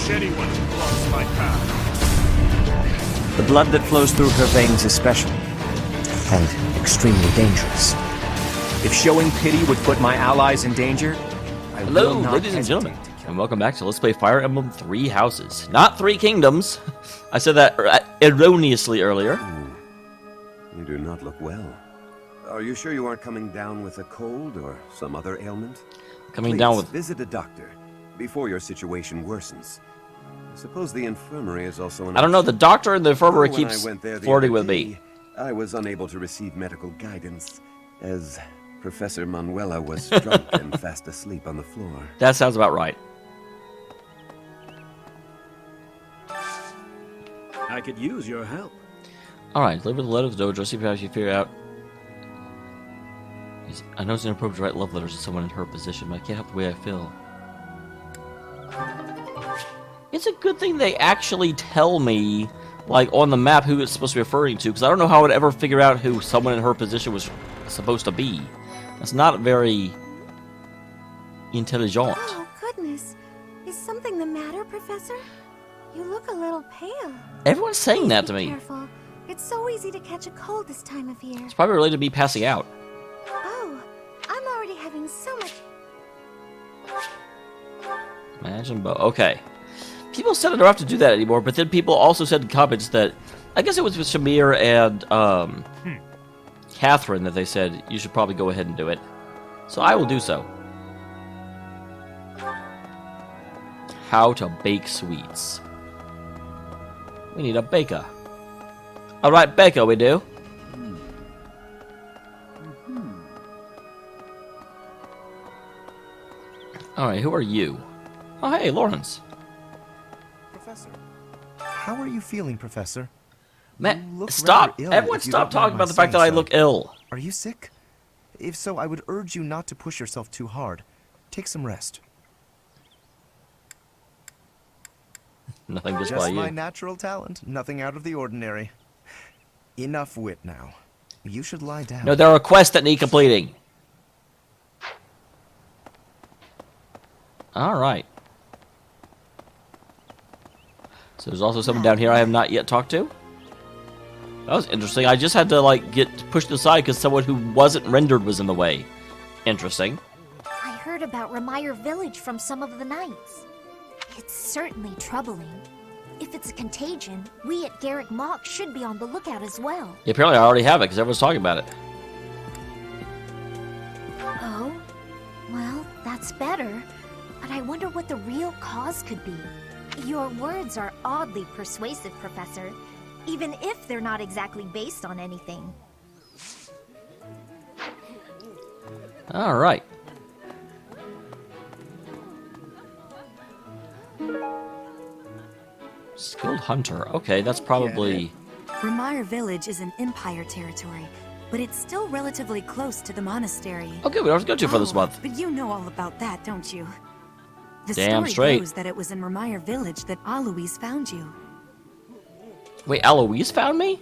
wish anyone to cross my path. The blood that flows through her veins is special, and extremely dangerous. If showing pity would put my allies in danger, I Hello, will not ladies and hesitate gentlemen, to kill and welcome back to Let's Play Fire Emblem 3 Houses. Not 3 Kingdoms. I said that erroneously earlier. You do not look well. Are you sure you aren't coming down with a cold or some other ailment? Coming Please, down with... visit a doctor before your situation worsens. I suppose the infirmary is also an I don't know, the doctor in the infirmary When I keeps went there the flirting other with me. day, I was unable to receive medical guidance, as Professor Manuela was drunk and fast asleep on the floor. That sounds about right. I could use your help. Alright, live with the letter of the dojo, see how you figure out. I know it's inappropriate to write love letters to someone in her position, but I can't help the way I feel. It's a good thing they actually tell me, like, on the map who it's supposed to be referring to, because I don't know how I would ever figure out who someone in her position was supposed to be. That's not very intelligent. Oh, goodness. Is something the matter, Professor? You look a little pale. Everyone's saying Please that be to me. Careful. It's so easy to catch a cold this time of year. It's probably related to me passing out. Oh, I'm already having so much... Imagine, okay. People said I don't have to do that anymore, but then people also said in comments that, I guess it was with Shamir and Catherine that they said you should probably go ahead and do it. So I will do so. How to bake sweets. We need a baker. Alright, baker we do. Alright, who are you? Oh, hey, Lawrence. Professor, how are you feeling, Professor? Man, look stop! rather ill, Everyone if you stop don't mind talking my about the fact that I saying so. look ill. Are you sick? If so, I would urge you not to push yourself too hard. Take some rest. Nothing just by Just you. my natural talent, nothing out of the ordinary. Enough wit now. You should lie down. No, there are quests that need completing. Alright. So there's also someone down here I have not yet talked to. That was interesting. I just had to, like, get pushed aside because someone who wasn't rendered was in the way. Interesting. I heard about Ramire Village from some of the knights. It's certainly troubling. If it's a contagion, we at Garrick Mock should be on the lookout as well. Yeah, apparently I already have it because everyone's talking about it. Oh? Well, that's better. But I wonder what the real cause could be. Your words are oddly persuasive, Professor, even if they're not exactly based on anything. Alright. Skilled hunter. Okay, that's probably... Ramire Village is in Empire territory, but it's still relatively close to the monastery. Okay, we don't have to go to for this month. But you know all about that, don't you? The Damn story straight. goes that it was in Ramire Village that Alois found you. Wait, Alois found me?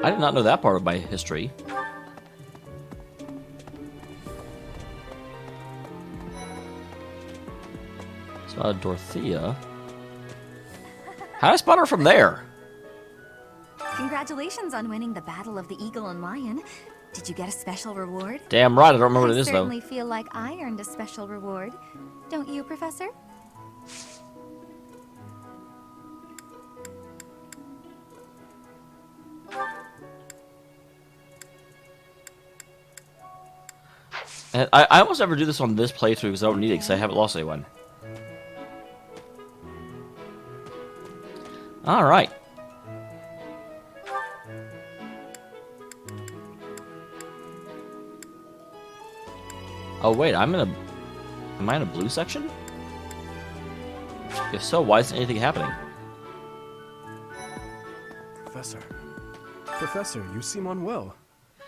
I did not know that part of my history. So, Dorothea. How did I spot her from there? Congratulations on winning the Battle of the Eagle and Lion. Did you get a special reward? Damn right, I don't remember what it I is, though. certainly feel like I earned a special reward. Don't you, Professor? And I almost never do this on this playthrough because I don't need it because I haven't lost anyone. Alright. Oh wait, am I in a blue section? If so, why isn't anything happening? Professor. Professor, you seem unwell.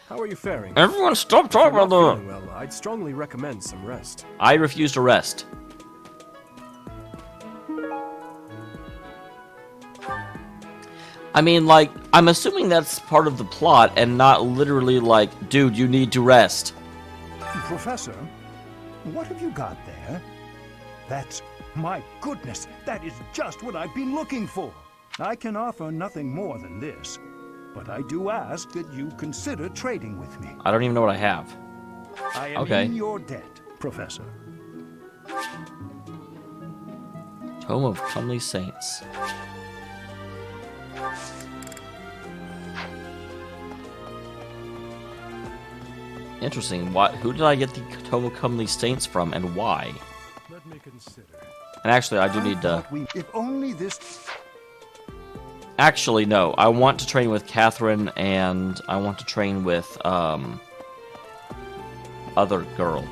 How are you faring? Everyone stop If you're talking not about feeling well, I'd strongly recommend some rest. I refuse to rest. I mean, like, I'm assuming that's part of the plot and not literally like, dude, you need to rest. Professor, what have you got there? That's My goodness, that is just what I've been looking for. I can offer nothing more than this, but I do ask that you consider trading with me. I don't even know what I have. I am Okay. in your debt, Professor. Tome of Comely Saints. Interesting. Who did I get the Tome of Comely Saints from, and why? Let me consider. And actually, I do need to... If only this... Actually, no. I want to train with Catherine, and I want to train with, other girl.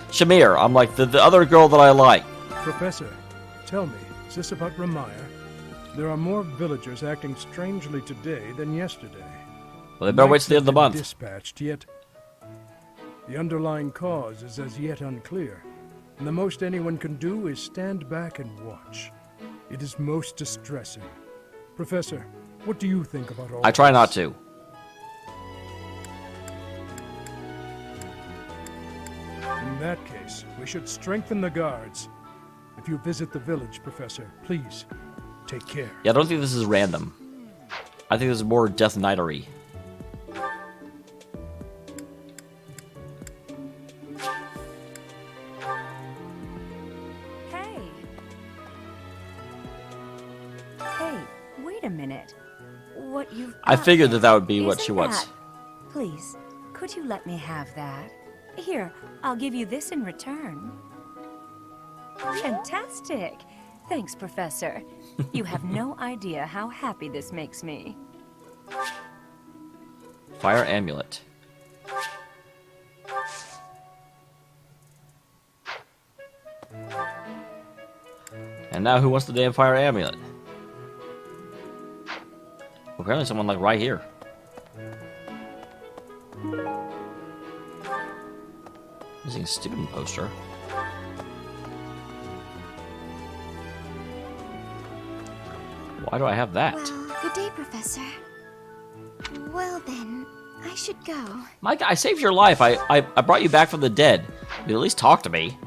Shamir. I'm like, the other girl that I like. Professor, tell me, is this about Ramire? There are more villagers acting strangely today than yesterday. Well, they better wait till the end of the Knights have month. been dispatched, yet the underlying cause is as yet unclear, and the most anyone can do is stand back and watch. It is most distressing. Professor, what do you think about all I try this? not to. In that case, we should strengthen the guards. If you visit the village, Professor, please, take care. Yeah, I don't think this is random. I think this is more Death Knightery. Hey. Hey, wait a minute. What you've I got figured that there, would be what she isn't wants. that- Please, could you let me have that? Here, I'll give you this in return. Fantastic! Thanks, Professor. You have no idea how happy this makes me. Fire Amulet. And now who wants the damn Fire Amulet? Apparently someone like right here. Using a student poster. Why do I have that? Well, good day, Professor. Well then, I should go. Mike, I saved your life. I brought you back from the dead. You at least talk to me.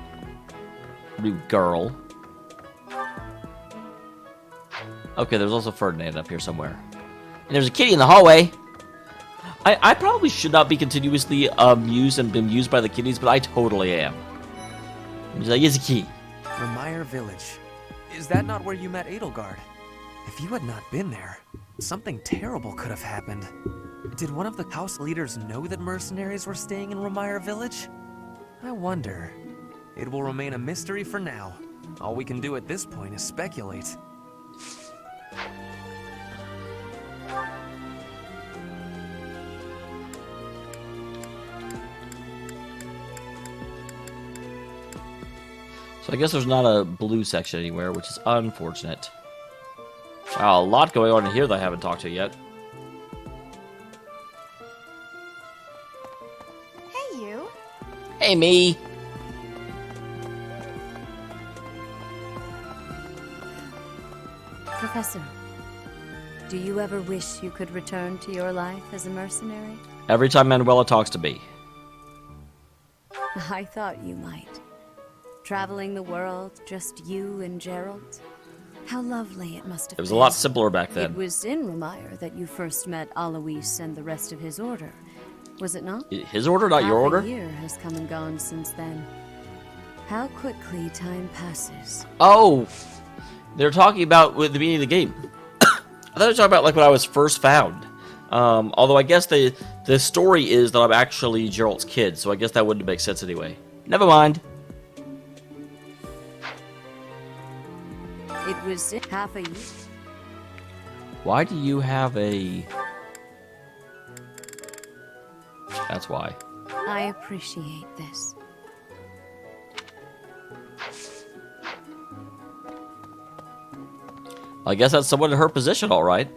Rude girl. Okay, there's also Ferdinand up here somewhere. And there's a kitty in the hallway. I probably should not be continuously used and been used by the kitties, but I totally am. He's like, it's a key. Ramire Village. Is that not where you met Edelgard? If you had not been there, something terrible could have happened. Did one of the house leaders know that mercenaries were staying in Ramire Village? I wonder. It will remain a mystery for now. All we can do at this point is speculate. So I guess there's not a blue section anywhere, which is unfortunate. Wow, a lot going on in here that I haven't talked to yet. Hey, you. Hey, me! Professor, do you ever wish you could return to your life as a mercenary? Every time Manuela talks to me. I thought you might. Traveling the world, just you and Gerald. How lovely it must have been. It was a lot simpler back It then. was in Ramire that you first met Alois and the rest of his order, was it not? His order, not your Half order? a year has come and gone since then. How quickly time passes. Oh! They're talking about with the beginning of the game. I thought they were talking about like when I was first found. Although I guess the story is that I'm actually Gerald's kid, so I guess that wouldn't make sense anyway. Never mind. It was half a year. Why do you have a... That's why. I appreciate this. I guess that's someone in her position, alright.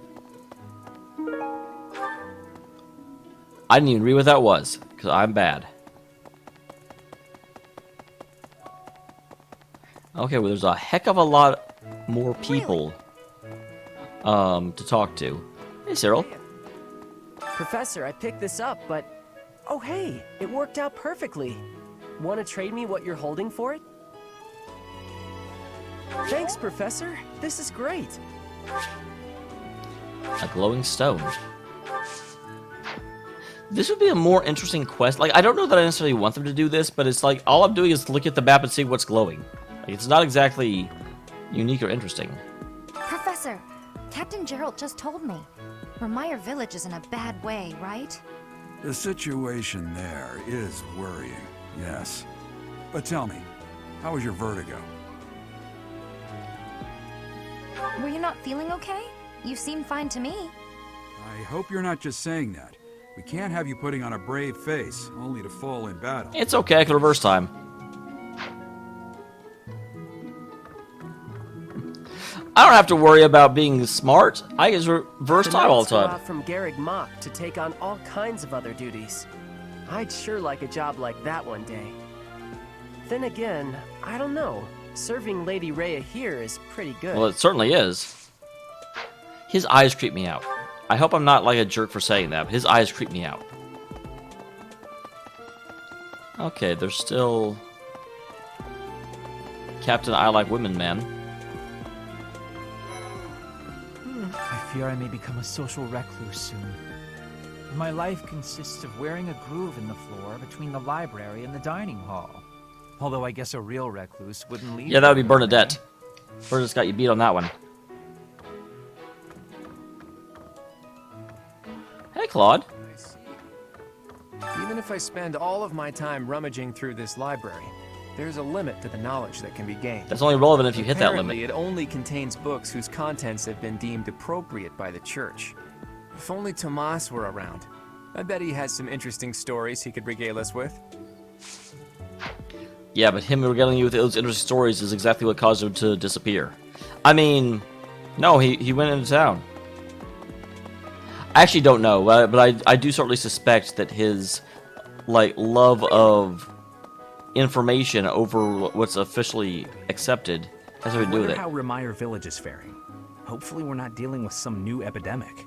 I didn't even read what that was, because I'm bad. Okay, well there's a heck of a lot more people to talk to. Hey, Cyril. Professor, I picked this up, but... Oh hey, it worked out perfectly. Want to trade me what you're holding for it? Thanks, Professor. This is great. A glowing stone. This would be a more interesting quest. Like, I don't know that I necessarily want them to do this, but it's like, all I'm doing is look at the map and see what's glowing. Like, it's not exactly unique or interesting. Professor, Captain Gerald just told me. Ramire Village is in a bad way, right? The situation there is worrying, yes. But tell me, how was your vertigo? Were you not feeling okay? You seem fine to me. I hope you're not just saying that. We can't have you putting on a brave face, only to fall in battle. It's okay, I can reverse time. I don't have to worry about being smart. I can reverse time all the Go time. off from Garrick Mach to take on all kinds of other duties. I'd sure like a job like that one day. Then again, I don't know. Serving Lady Rhea here is pretty good. Well, it certainly is. His eyes creep me out. I hope I'm not like a jerk for saying that, but his eyes creep me out. Okay, there's still... Captain I Like Women Man. I fear I may become a social recluse soon. My life consists of wearing a groove in the floor between the library and the dining hall. Although I guess a real recluse wouldn't leave. Yeah, that would be Bernadette. Bernadette's got you beat on that one. Hey, Claude. Even if I spend all of my time rummaging through this library, there's a limit to the knowledge that can be gained. That's only relevant if you hit that limit. Apparently, it only contains books whose contents have been deemed appropriate by the church. If only Tomas were around. I bet he has some interesting stories he could regale us with. Yeah, but him regaling you with those interesting stories is exactly what caused him to disappear. I mean, no, he went into town. I actually don't know, but I do certainly suspect that his like love of information over what's officially accepted has something to do with it. I wonder how Ramire Village is faring. Hopefully we're not dealing with some new epidemic.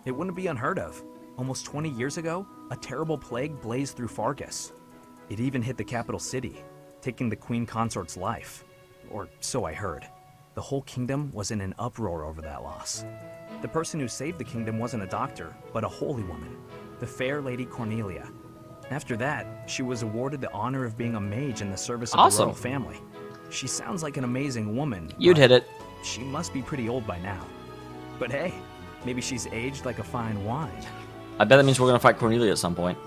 It wouldn't be unheard of. Almost 20 years ago, a terrible plague blazed through Fargus. It even hit the capital city, taking the Queen Consort's life. Or so I heard. The whole kingdom was in an uproar over that loss. The person who saved the kingdom wasn't a doctor, but a holy woman, the fair Lady Cornelia. After that, she was awarded the honor of being a mage in the service of the royal family. She sounds like an amazing woman. You'd hit it. She must be pretty old by now. But hey, maybe she's aged like a fine wine. I bet that means we're gonna fight Cornelia at some point.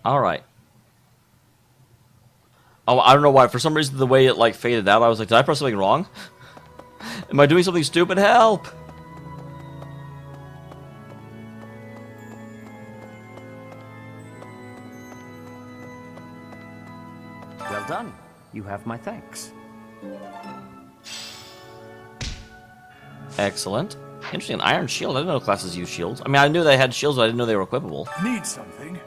All right. Oh, I don't know why. For some reason, the way it like faded out, I was like, did I press something wrong? Am I doing something stupid? Help! Well done. You have my thanks. Excellent. Interesting. An iron shield. I didn't know classes use shields. I mean, I knew they had shields, but I didn't know they were equipable. Need something?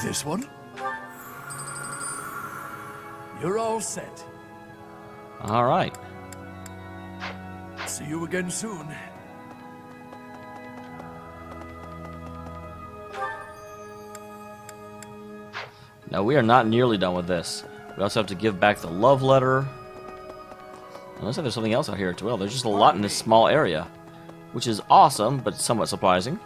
This one? You're all set. All right. See you again soon. Now, we are not nearly done with this. We also have to give back the love letter. Unless there's something else out here as well. There's just a lot in this small area, which is awesome, but somewhat surprising.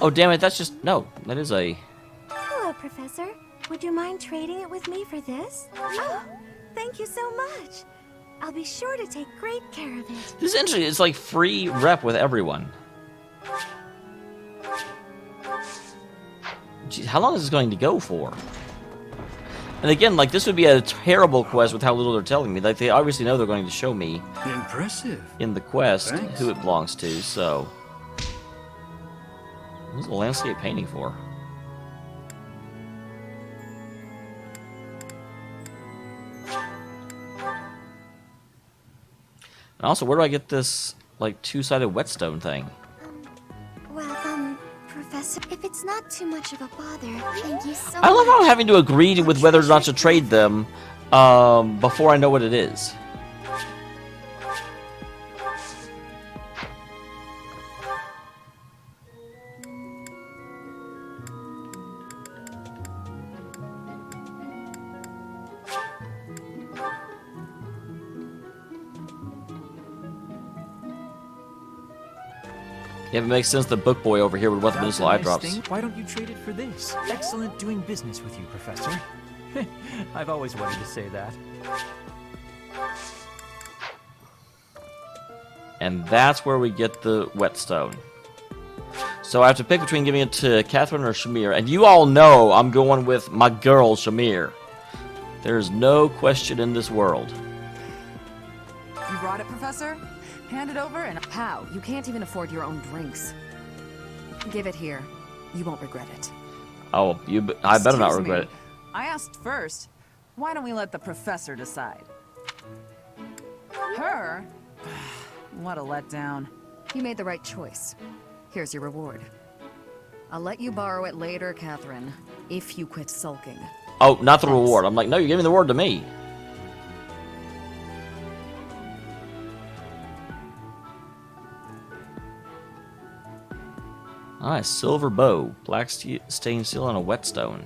Oh, damn it, that's just... No, that is a... Hello, Professor. Would you mind trading it with me for this? Oh, thank you so much. I'll be sure to take great care of it. This is interesting. It's like free rep with everyone. Jeez, how long is this going to go for? And again, like, this would be a terrible quest with how little they're telling me. Like, they obviously know they're going to show me... Impressive. ...in the quest Thanks. who it belongs to, so... What's the landscape painting for? And also, where do I get this, like, two-sided whetstone thing? Well, Professor? It's not too much of a bother. Thank you so I love how I'm much. having to agree with whether or not to trade them before I know what it is. Yeah, it makes sense the book boy over here would want the That's a medicinal eye nice drops. thing. Why don't you trade it for this? Excellent doing business with you, Professor. I've always wanted to say that. And that's where we get the whetstone. So I have to pick between giving it to Catherine or Shamir. And you all know I'm going with my girl, Shamir. There's no question in this world. You brought it, Professor? Hand it over and... How? You can't even afford your own drinks. Give it here. You won't regret it. Oh, I better not Excuse regret me. it. I asked first. Why don't we let the professor decide? Her? What a letdown. You made the right choice. Here's your reward. I'll let you borrow it later, Catherine, if you quit sulking. Oh, not the reward. I'm like, no, you're giving the reward to me. Nice, silver bow, black stained steel, and a whetstone.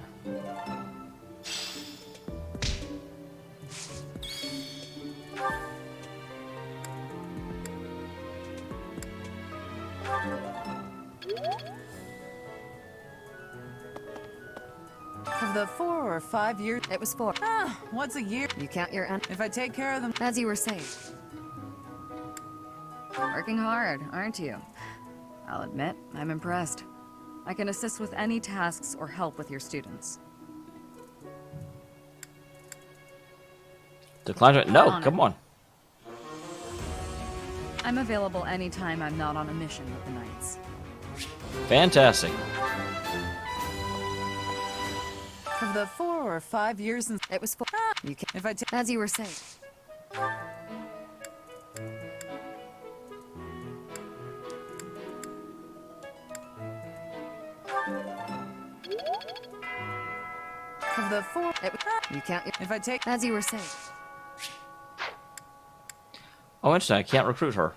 Of the 4 or 5 years... It was 4. Ah, what's a year? You count your... If I take care of them... As you were saying. Working hard, aren't you? I'll admit, I'm impressed. I can assist with any tasks or help with your students. Decline it? No, On come it. on. I'm available anytime I'm not on a mission with the Knights. Fantastic. Of the 4 or 5 years since... It was 4. You can... If I take... As you were saying. Of the 4... You can't... If I take... As you were saying. Oh, interesting. I can't recruit her.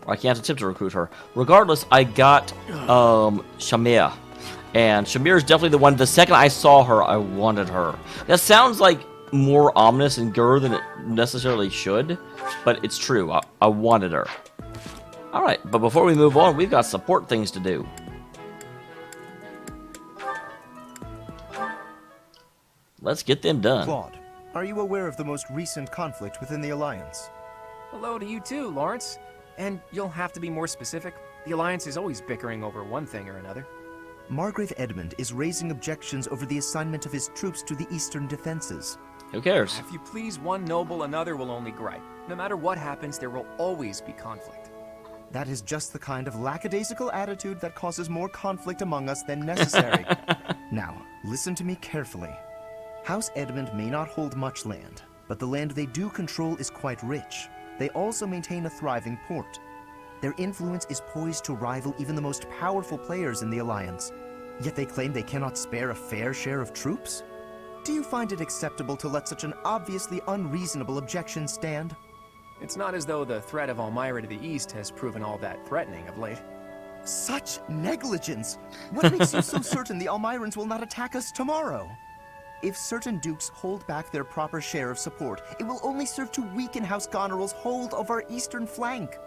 Or I can't attempt to recruit her. Regardless, I got Shamir. And Shamir is definitely the one. The second I saw her, I wanted her. That sounds like more ominous and grr than it necessarily should. But it's true. I wanted her. Alright, but before we move on, we've got support things to do. Let's get them done. Claude, are you aware of the most recent conflict within the Alliance? Hello to you too, Lawrence. And you'll have to be more specific. The Alliance is always bickering over one thing or another. Margrave Edmund is raising objections over the assignment of his troops to the eastern defenses. Who cares? If you please one noble, another will only gripe. No matter what happens, there will always be conflict. That is just the kind of lackadaisical attitude that causes more conflict among us than necessary. Now, listen to me carefully. House Edmund may not hold much land, but the land they do control is quite rich. They also maintain a thriving port. Their influence is poised to rival even the most powerful players in the Alliance. Yet they claim they cannot spare a fair share of troops? Do you find it acceptable to let such an obviously unreasonable objection stand? It's not as though the threat of Elmira to the east has proven all that threatening of late. Such negligence! What makes you so certain the Almirans will not attack us tomorrow? If certain dukes hold back their proper share of support, it will only serve to weaken House Goneril's hold of our eastern flank.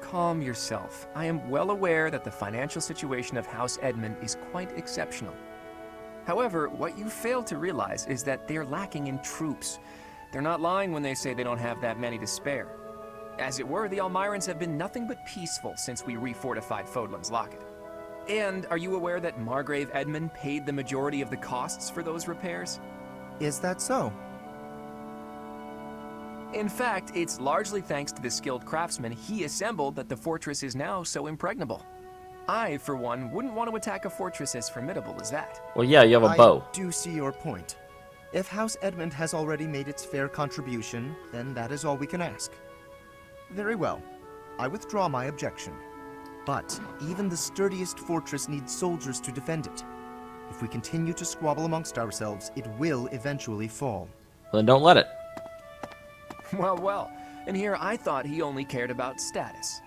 Calm yourself. I am well aware that the financial situation of House Edmund is quite exceptional. However, what you fail to realize is that they're lacking in troops. They're not lying when they say they don't have that many to spare. As it were, the Almirans have been nothing but peaceful since we refortified Fodlan's Locket. And are you aware that Margrave Edmund paid the majority of the costs for those repairs? Is that so? In fact, it's largely thanks to the skilled craftsmen he assembled that the fortress is now so impregnable. I, for one, wouldn't want to attack a fortress as formidable as that. Well, yeah, you have a bow. I do see your point. If House Edmund has already made its fair contribution, then that is all we can ask. Very well. I withdraw my objection. But even the sturdiest fortress needs soldiers to defend it. If we continue to squabble amongst ourselves, it will eventually fall. Then don't let it. Well, well. And here I thought he only cared about status.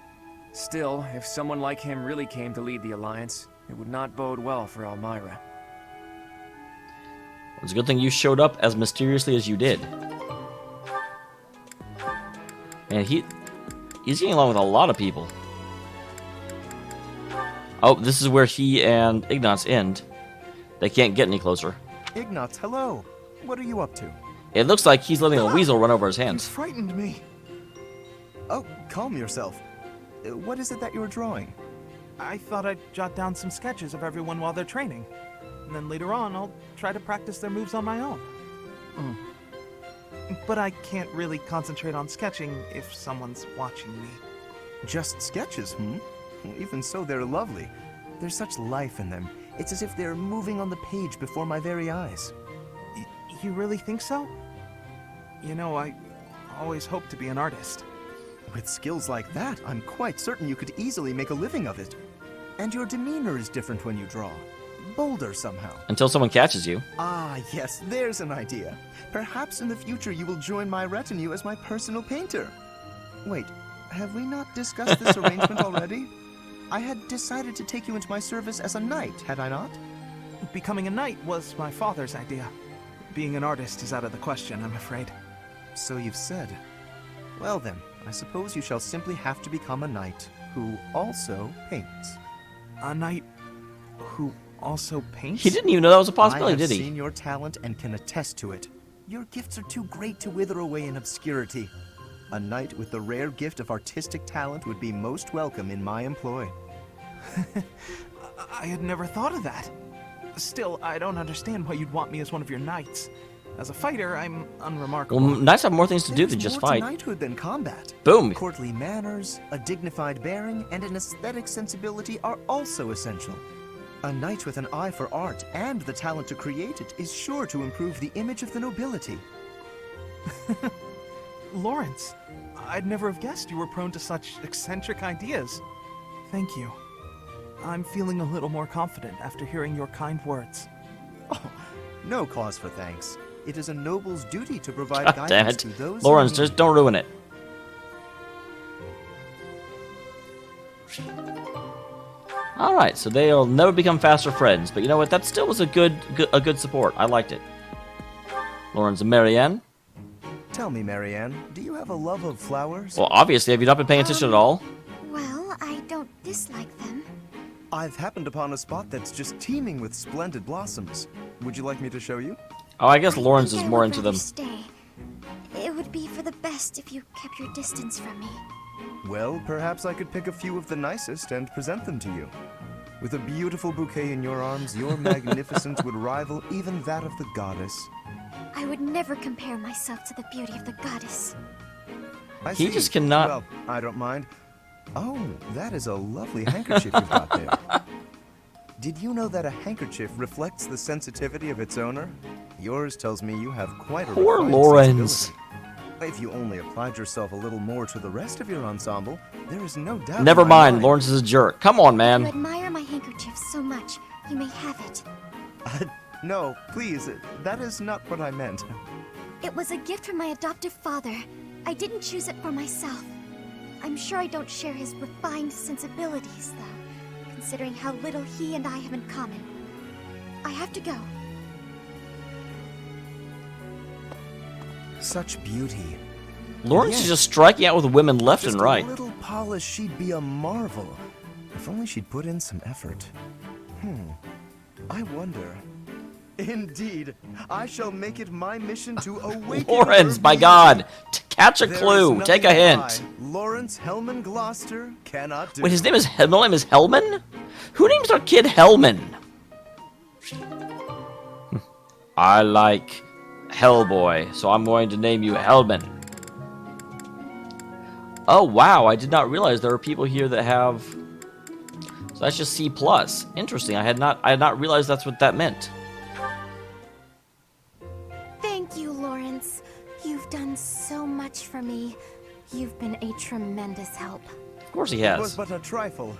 Still, if someone like him really came to lead the Alliance, it would not bode well for Elmira. It's a good thing you showed up as mysteriously as you did. And he's getting along with a lot of people. Oh, this is where he and Ignatz end. They can't get any closer. Ignatz, hello. What are you up to? It looks like he's letting a weasel run over his hands. You frightened me. Oh, calm yourself. What is it that you're drawing? I thought I'd jot down some sketches of everyone while they're training. And then later on, I'll try to practice their moves on my own. But I can't really concentrate on sketching if someone's watching me. Just sketches, Even so, they're lovely. There's such life in them. It's as if they're moving on the page before my very eyes. You really think so? You know, I always hoped to be an artist. With skills like that, I'm quite certain you could easily make a living of it. And your demeanor is different when you draw. Bolder somehow. Until someone catches you. Ah, yes, there's an idea. Perhaps in the future you will join my retinue as my personal painter. Wait, have we not discussed this arrangement already? I had decided to take you into my service as a knight, had I not? Becoming a knight was my father's idea. Being an artist is out of the question, I'm afraid. So you've said. Well then, I suppose you shall simply have to become a knight who also paints. A knight who also paints? He didn't even know that was a possibility, did he? I have seen your talent and can attest to it. Your gifts are too great to wither away in obscurity. A knight with the rare gift of artistic talent would be most welcome in my employ. I had never thought of that. Still, I don't understand why you'd want me as one of your knights. As a fighter, I'm unremarkable. Well, knights have more things to do than just fight. There's more to knighthood than combat. Boom. Courtly manners, a dignified bearing, and an aesthetic sensibility are also essential. A knight with an eye for art and the talent to create it is sure to improve the image of the nobility. Lawrence, I'd never have guessed you were prone to such eccentric ideas. Thank you. I'm feeling a little more confident after hearing your kind words. Oh, no cause for thanks. It is a noble's duty to provide God guidance damn it. to those Lawrence, in just need. don't ruin it. Alright, so they'll never become faster friends, but you know what? That still was a good support. I liked it. Lawrence and Marianne. Tell me, Marianne, do you have a love of flowers? Well, obviously, have you not been paying attention at all? Well, I don't dislike them. I've happened upon a spot that's just teeming with splendid blossoms. Would you like me to show you? Oh, I guess Lawrence is I more would into rather them. Stay. It would be for the best if you kept your distance from me. Well, perhaps I could pick a few of the nicest and present them to you. With a beautiful bouquet in your arms, your magnificence would rival even that of the goddess. I would never compare myself to the beauty of the goddess. I He see. just cannot- Well, I don't mind. Oh, that is a lovely handkerchief you've got there. Did you know that a handkerchief reflects the sensitivity of its owner? Yours tells me you have quite a Poor refined Lawrence. sensibility. If you only applied yourself a little more to the rest of your ensemble, there is no doubt. Never in my mind, mind. Lawrence is a jerk. Come on, You man. admire my handkerchief so much. You may have it. No, please, that is not what I meant. It was a gift from my adoptive father. I didn't choose it for myself. I'm sure I don't share his refined sensibilities, though, considering how little he and I have in common. I have to go. Such beauty. Lawrence Yes. is just striking out with women left Just and right. a little polish, she'd be a marvel. If only she'd put in some effort. I wonder. Indeed, I shall make it my mission to awaken Lawrence, her my beauty. God. Catch a There is clue. Take a nothing hint. I, Lawrence Hellman Gloucester, cannot do. Wait, his name is middle name is Hellman? Who names their kid Hellman? I like Hellboy, so I'm going to name you Hellman. Oh wow, I did not realize there are people here that have. So that's just C+. Interesting. I had not realized that's what that meant. Thank you, Lawrence. You've done so much for me. You've been a tremendous help. Of course he It was has. but a trifle.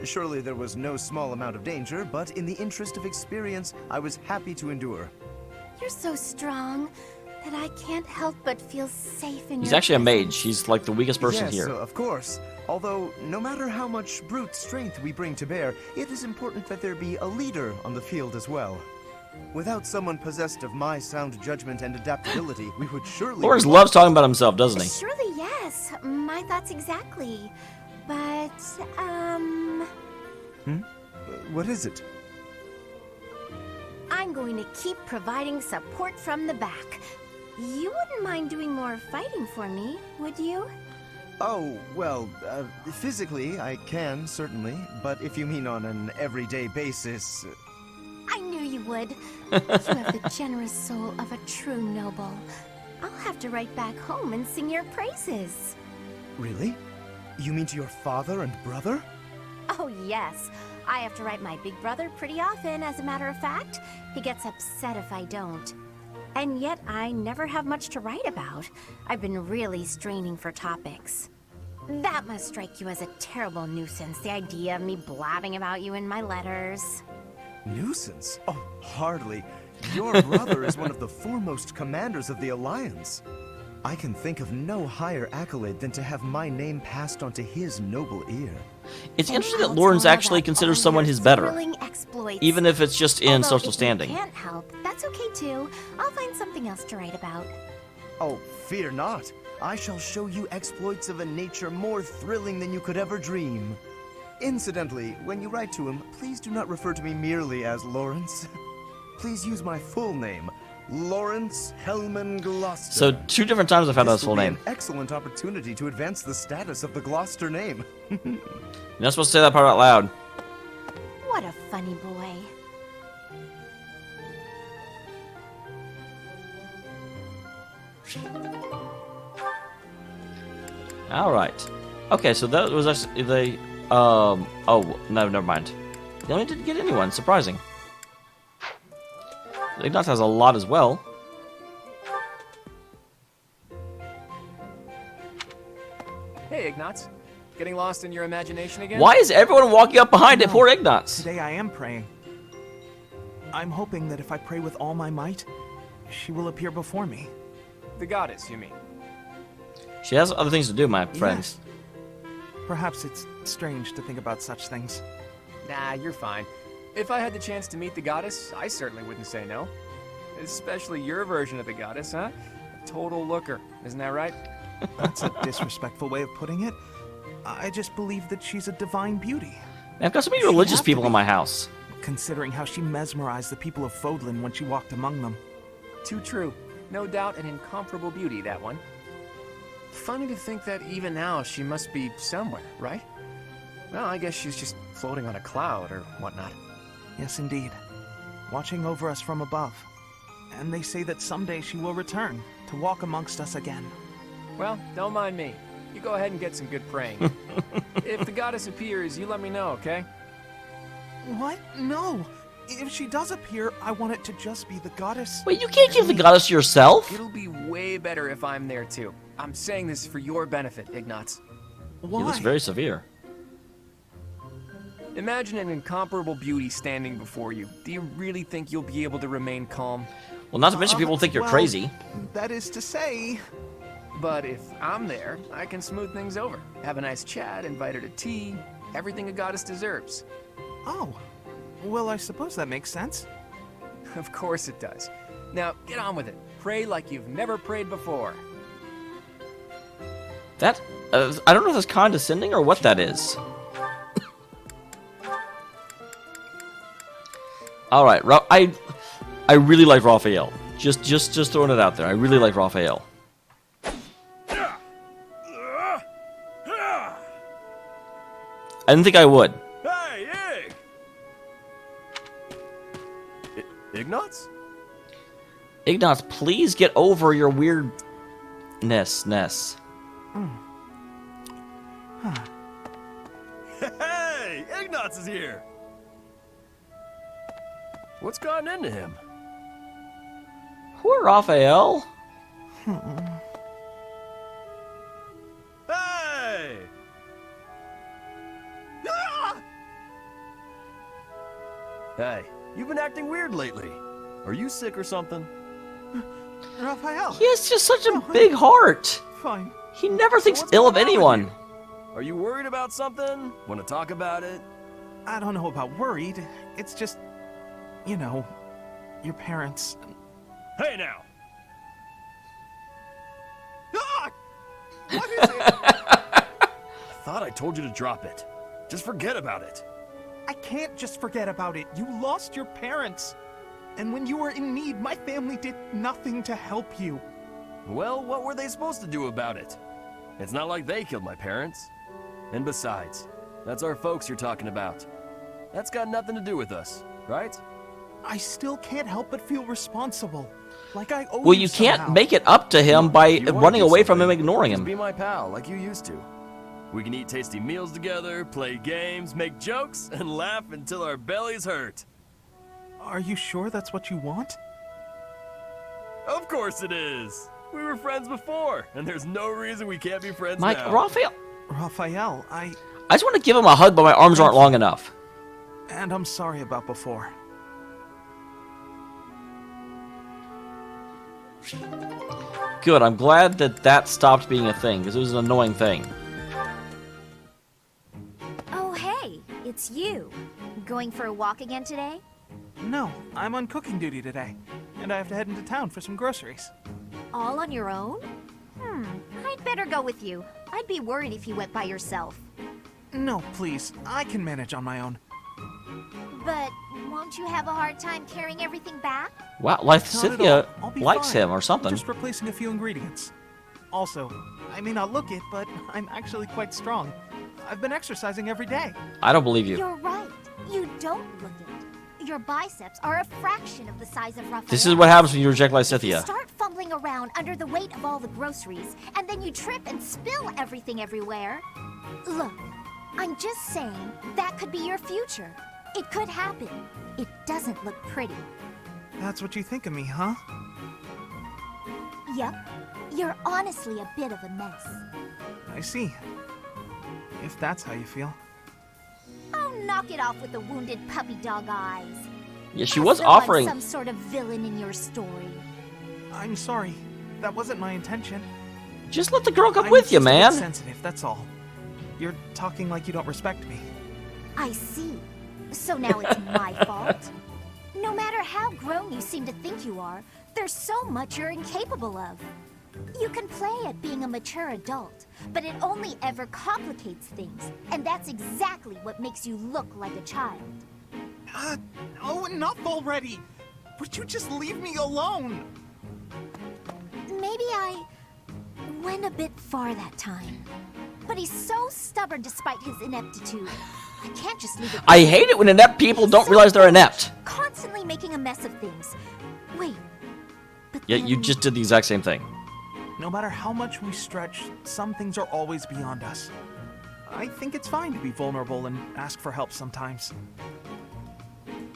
Surely there was no small amount of danger, but in the interest of experience, I was happy to endure. You're so strong that I can't help but feel safe in He's your actually a presence. mage. He's like the weakest person Yes, here. of course. Although, no matter how much brute strength we bring to bear, it is important that there be a leader on the field as well. Without someone possessed of my sound judgment and adaptability, we would surely... Lawrence loves talking about himself, doesn't he? Surely, yes. My thoughts exactly. But, What is it? I'm going to keep providing support from the back. You wouldn't mind doing more fighting for me, would you? Oh, well, physically I can, certainly. But if you mean on an everyday basis... I knew you would. You have the generous soul of a true noble. I'll have to write back home and sing your praises. Really? You mean to your father and brother? Oh, yes. I have to write my big brother pretty often, as a matter of fact. He gets upset if I don't. And yet, I never have much to write about. I've been really straining for topics. That must strike you as a terrible nuisance, the idea of me blabbing about you in my letters. Nuisance? Oh, hardly. Your brother is one of the foremost commanders of the Alliance. I can think of no higher accolade than to have my name passed on to his noble ear. It's interesting that Lawrence actually considers someone his better, even if it's just in social standing. If you can't help, that's okay too. I'll find something else to write about. Oh, fear not. I shall show you exploits of a nature more thrilling than you could ever dream. Incidentally, when you write to him, please do not refer to me merely as Lawrence. Please use my full name, Lawrence Hellman Gloucester. So 2 different times I found out his full name. An excellent opportunity to advance the status of the Gloucester name. You're not supposed to say that part out loud. What a funny boy. All right. Okay, so that was actually the oh no, never mind. They only didn't get anyone. Surprising. Ignatz has a lot as well. Hey, Ignatz. Getting lost in your imagination again? Why is everyone walking up behind it? Poor Ignatz. Today I am praying. I'm hoping that if I pray with all my might, she will appear before me. The goddess, you mean? She has other things to do, my friends. Yes. Perhaps it's strange to think about such things. Nah, you're fine. If I had the chance to meet the goddess, I certainly wouldn't say no. Especially your version of the goddess, huh? A total looker, isn't that right? That's a disrespectful way of putting it. I just believe that she's a divine beauty. I've got so many religious people in my house. Considering how she mesmerized the people of Fodlan when she walked among them. Too true. No doubt an incomparable beauty, that one. Funny to think that even now she must be somewhere, right? Well, I guess she's just floating on a cloud or whatnot. Yes, indeed. Watching over us from above. And they say that someday she will return to walk amongst us again. Well, don't mind me. You go ahead and get some good praying. If the goddess appears, you let me know, okay? What? No! If she does appear, I want it to just be the goddess. Wait, you can't give the goddess yourself? It'll be way better if I'm there too. I'm saying this for your benefit, Ignatz. He looks very severe. Imagine an incomparable beauty standing before you. Do you really think you'll be able to remain calm? Well, not to mention people think you're well, crazy. That is to say... But if I'm there, I can smooth things over. Have a nice chat, invite her to tea. Everything a goddess deserves. Oh. Well, I suppose that makes sense. Of course it does. Now, get on with it. Pray like you've never prayed before. That, I don't know if that's condescending or what that is. All right, I really like Raphael. Just throwing it out there. I really like Raphael. I didn't think I would. Hey, Ignatz? Ignatz, please get over your weirdness. Hey, Ignatz is here. What's gotten into him? Poor Raphael. Hey! Ah! Hey, you've been acting weird lately. Are you sick or something? Raphael! He has just such a big heart. Fine. He never thinks what's ill of going on with anyone. you? Are you worried about something? Want to talk about it? I don't know about worried. It's just, you know, your parents. Hey now! Ah! What is it? I thought I told you to drop it. Just forget about it. I can't just forget about it. You lost your parents. And when you were in need, my family did nothing to help you. Well, what were they supposed to do about it? It's not like they killed my parents. And besides, that's our folks you're talking about. That's got nothing to do with us, right? I still can't help but feel responsible. Like I owe Well, you can't somehow. make it up to him by If you wanna running do away from him, something, ignoring just him. be my pal, like you used to. We can eat tasty meals together, play games, make jokes, and laugh until our bellies hurt. Are you sure that's what you want? Of course it is. We were friends before, and there's no reason we can't be friends Mike, now. Raphael, I just want to give him a hug, but my arms aren't long enough. And I'm sorry about before. Good, I'm glad that that stopped being a thing, because it was an annoying thing. Oh, hey, it's you. Going for a walk again today? No, I'm on cooking duty today, and I have to head into town for some groceries. All on your own? I'd better go with you. I'd be worried if you went by yourself. No, please, I can manage on my own. But won't you have a hard time carrying everything back? Wow, like Not at Cynthia all. I'll be likes fine. him or something. I'm just replacing a few ingredients. Also, I may not look it, but I'm actually quite strong. I've been exercising every day. I don't believe you. You're right. You don't look it. Your biceps are a fraction of the size of Raphael. This is what happens when you reject Lysithia. Start fumbling around under the weight of all the groceries, and then you trip and spill everything everywhere. Look, I'm just saying that could be your future. It could happen. It doesn't look pretty. That's what you think of me, huh? Yep. You're honestly a bit of a mess. I see. If that's how you feel. Oh, knock it off with the wounded puppy dog eyes. Yeah, she As was though I'm offering. some sort of villain in your story. I'm sorry. That wasn't my intention. Just let the girl come I'm with you, just a bit man. sensitive, that's all. You're talking like you don't respect me. I see. So now it's my fault? No matter how grown you seem to think you are, there's so much you're incapable of. You can play at being a mature adult, but it only ever complicates things, and that's exactly what makes you look like a child. Oh, enough already! Would you just leave me alone? Maybe I went a bit far that time. But he's so stubborn despite his ineptitude. I can't just leave it. I hate it when inept people don't realize they're inept. Constantly making a mess of things. Wait, Yeah, you just did the exact same thing. No matter how much we stretch, some things are always beyond us. I think it's fine to be vulnerable and ask for help sometimes.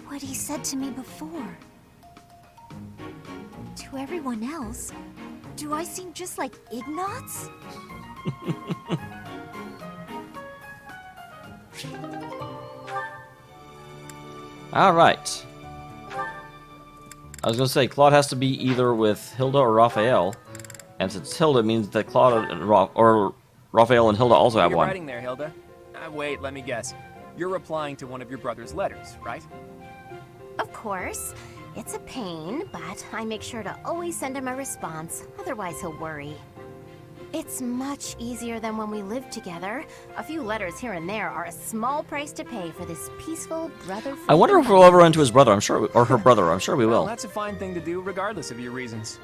what he said to me before. To everyone else, do I seem just like Ignatz? Alright. I was gonna say, Claude has to be either with Hilda or Raphael. And since Hilda, it means that Claude and Raphael and Hilda also have You're one. writing there, Hilda. Wait, let me guess. You're replying to one of your brother's letters, right? Of course. It's a pain, but I make sure to always send him a response. Otherwise, he'll worry. It's much easier than when we lived together. A few letters here and there are a small price to pay for this peaceful brother. I wonder if we'll ever run into his brother. I'm sure, or her brother. I'm sure we Well, will. that's a fine thing to do, regardless of your reasons.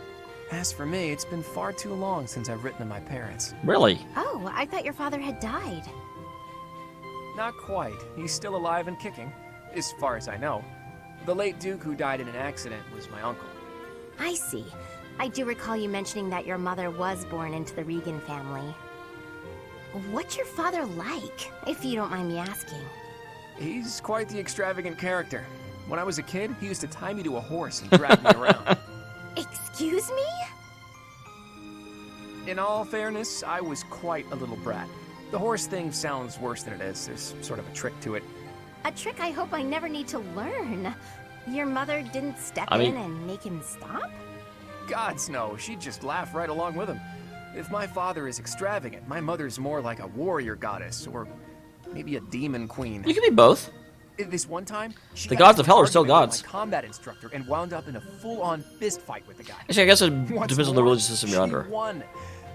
As for me, it's been far too long since I've written to my parents. Really? Oh, I thought your father had died. Not quite. He's still alive and kicking, as far as I know. The late Duke who died in an accident was my uncle. I see. I do recall you mentioning that your mother was born into the Regan family. What's your father like, if you don't mind me asking? He's quite the extravagant character. When I was a kid, he used to tie me to a horse and drag me around. Excuse me? In all fairness, I was quite a little brat. The horse thing sounds worse than it is. There's sort of a trick to it. A trick I hope I never need to learn. Your mother didn't step in and make him stop? Gods, no. She'd just laugh right along with him. If my father is extravagant, my mother's more like a warrior goddess, or maybe a demon queen. You can be both. This one time, the gods of hell are still gods. My combat instructor and wound up in a full-on fist fight with the guy. Actually, I guess it depends on the religious system you're under. Won.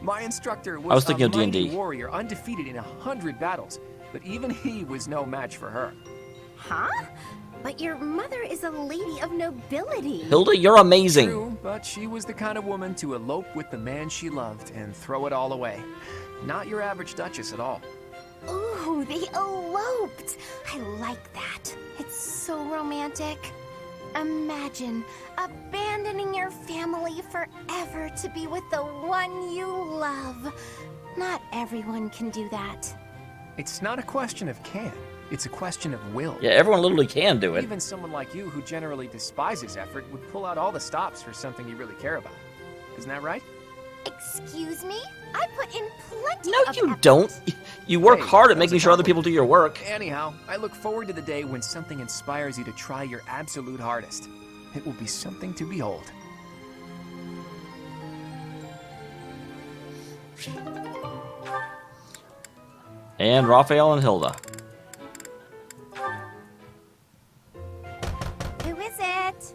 My instructor was, I was thinking a of D&D. mighty warrior, undefeated in 100 battles, but even he was no match for her. Huh? But your mother is a lady of nobility. Hilda, you're amazing. True, but she was the kind of woman to elope with the man she loved and throw it all away. Not your average duchess at all. Ooh, they eloped. I like that. It's so romantic. Imagine abandoning your family forever to be with the one you love. Not everyone can do that. It's not a question of can. It's a question of will. Yeah, everyone literally can do it. Even someone like you who generally despises effort would pull out all the stops for something you really care about. Isn't that right? Excuse me? I put in plenty No, of you effort. don't. You work hard at making sure other people do your work. Anyhow, I look forward to the day when something inspires you to try your absolute hardest. It will be something to behold. And Raphael and Hilda. Who is it?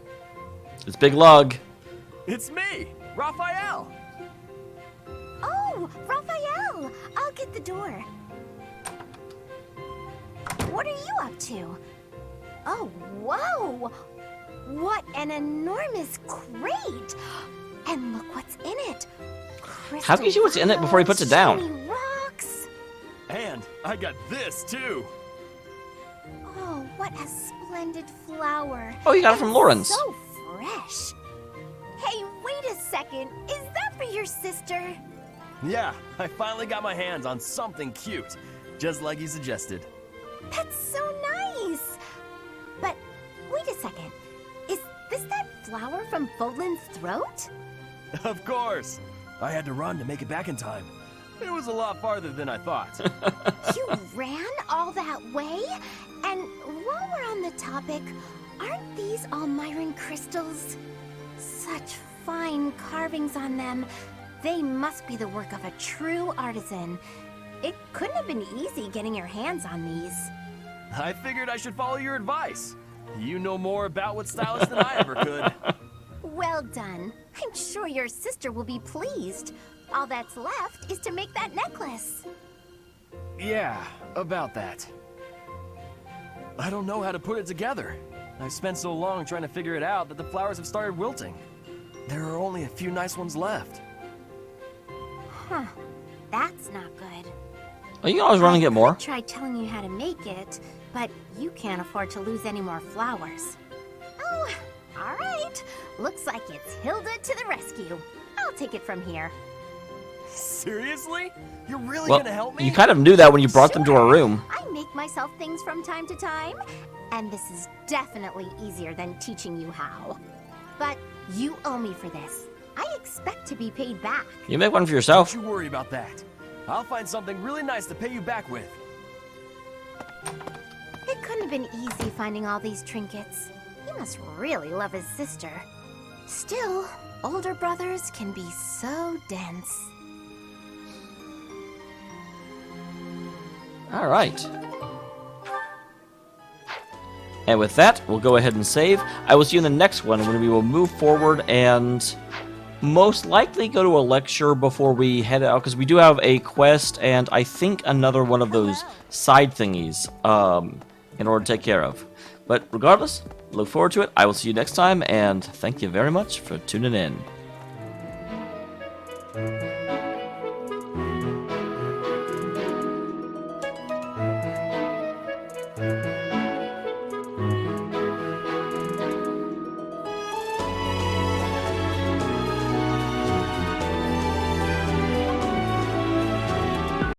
It's Big Lug. It's me, Raphael. Oh, Raphael! I'll get the door. What are you up to? Oh, whoa! What an enormous crate! And look what's in it. How can you see what's in it before he puts it down? Shiny rocks. And I got this too. Oh, what a splendid flower. Oh, you got it from And Lawrence. So fresh. Hey, wait a second. Is that for your sister? Yeah, I finally got my hands on something cute, just like you suggested. That's so nice. But wait a second. Is this that flower from Fodlan's throat? Of course. I had to run to make it back in time. It was a lot farther than I thought. You ran all that way? And while we're on the topic, aren't these Almiran crystals? Such fine carvings on them. They must be the work of a true artisan. It couldn't have been easy getting your hands on these. I figured I should follow your advice. You know more about what stylish than I ever could. Well done. I'm sure your sister will be pleased. All that's left is to make that necklace. Yeah, about that. I don't know how to put it together. I've spent so long trying to figure it out that the flowers have started wilting. There are only a few nice ones left. Huh. That's not good. Oh, you can always run and get more. I tried telling you how to make it, but you can't afford to lose any more flowers. Oh, all right. Looks like it's Hilda to the rescue. I'll take it from here. Seriously? You're really Well, gonna help me? you kind of knew that when you brought them to our room. I make myself things from time to time, and this is definitely easier than teaching you how. But you owe me for this. I expect to be paid back. You make one for yourself. Don't you worry about that. I'll find something really nice to pay you back with. It couldn't have been easy finding all these trinkets. He must really love his sister. Still, older brothers can be so dense. All right. And with that, we'll go ahead and save. I will see you in the next one when we will move forward and most likely go to a lecture before we head out, because we do have a quest and I think another one of those side thingies in order to take care of. But regardless, look forward to it. I will see you next time, and thank you very much for tuning in.